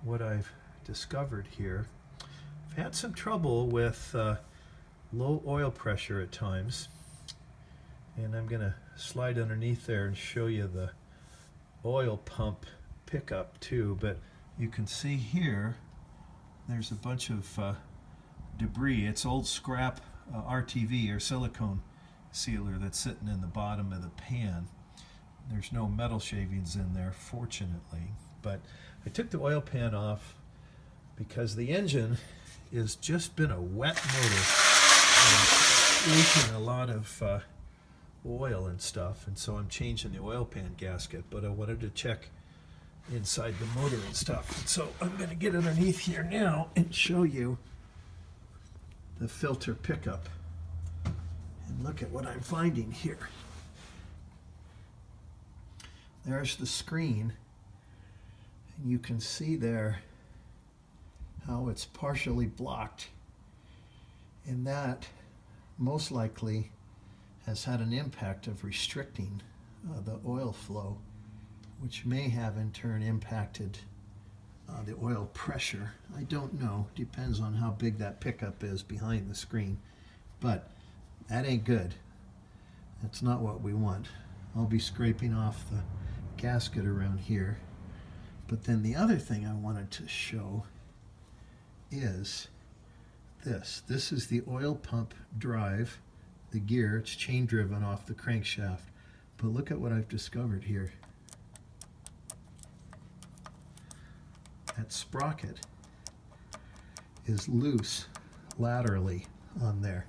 what I've discovered here. I've had some trouble with low oil pressure at times, and I'm going to slide underneath there and show you the oil pump pickup too. But you can see here there's a bunch of debris. It's old scrap RTV or silicone sealer that's sitting in the bottom of the pan. There's no metal shavings in there, fortunately. But I took the oil pan off because the engine has just been a wet motor and leaking a lot of oil and stuff, and so I'm changing the oil pan gasket. But I wanted to check inside the motor and stuff, and so I'm going to get underneath here now and show you the filter pickup. And look at what I'm finding here. There's the screen, and you can see there how it's partially blocked, and that most likely has had an impact of restricting the oil flow, which may have in turn impacted the oil pressure. I don't know, depends on how big that pickup is behind the screen, but that ain't good. That's not what we want. I'll be scraping off the gasket around here. But then the other thing I wanted to show is this. This is the oil pump drive, the gear. It's chain driven off the crankshaft. But look at what I've discovered here. That sprocket is loose laterally on there,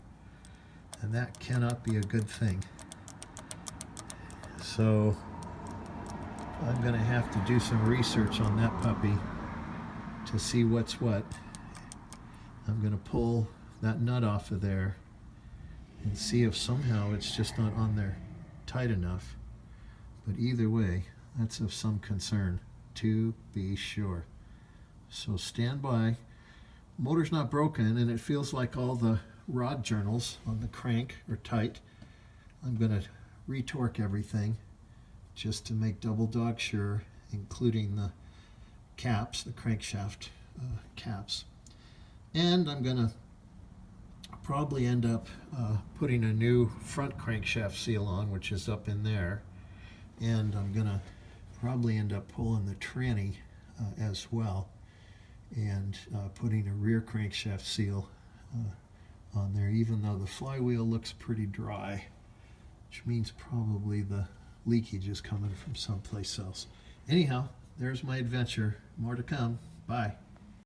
and that cannot be a good thing. So I'm going to have to do some research on that puppy to see what's what. I'm going to pull that nut off of there and see if somehow it's just not on there tight enough. But either way, that's of some concern, to be sure. So stand by. Motor's not broken, and it feels like all the rod journals on the crank are tight. I'm going to retorque everything just to make double dog sure, including the caps, the crankshaft caps. And I'm going to probably end up putting a new front crankshaft seal on, which is up in there. And I'm going to probably end up pulling the tranny as well, and putting a rear crankshaft seal on there, even though the flywheel looks pretty dry, which means probably the leakage is coming from someplace else. Anyhow, there's my adventure. More to come. Bye.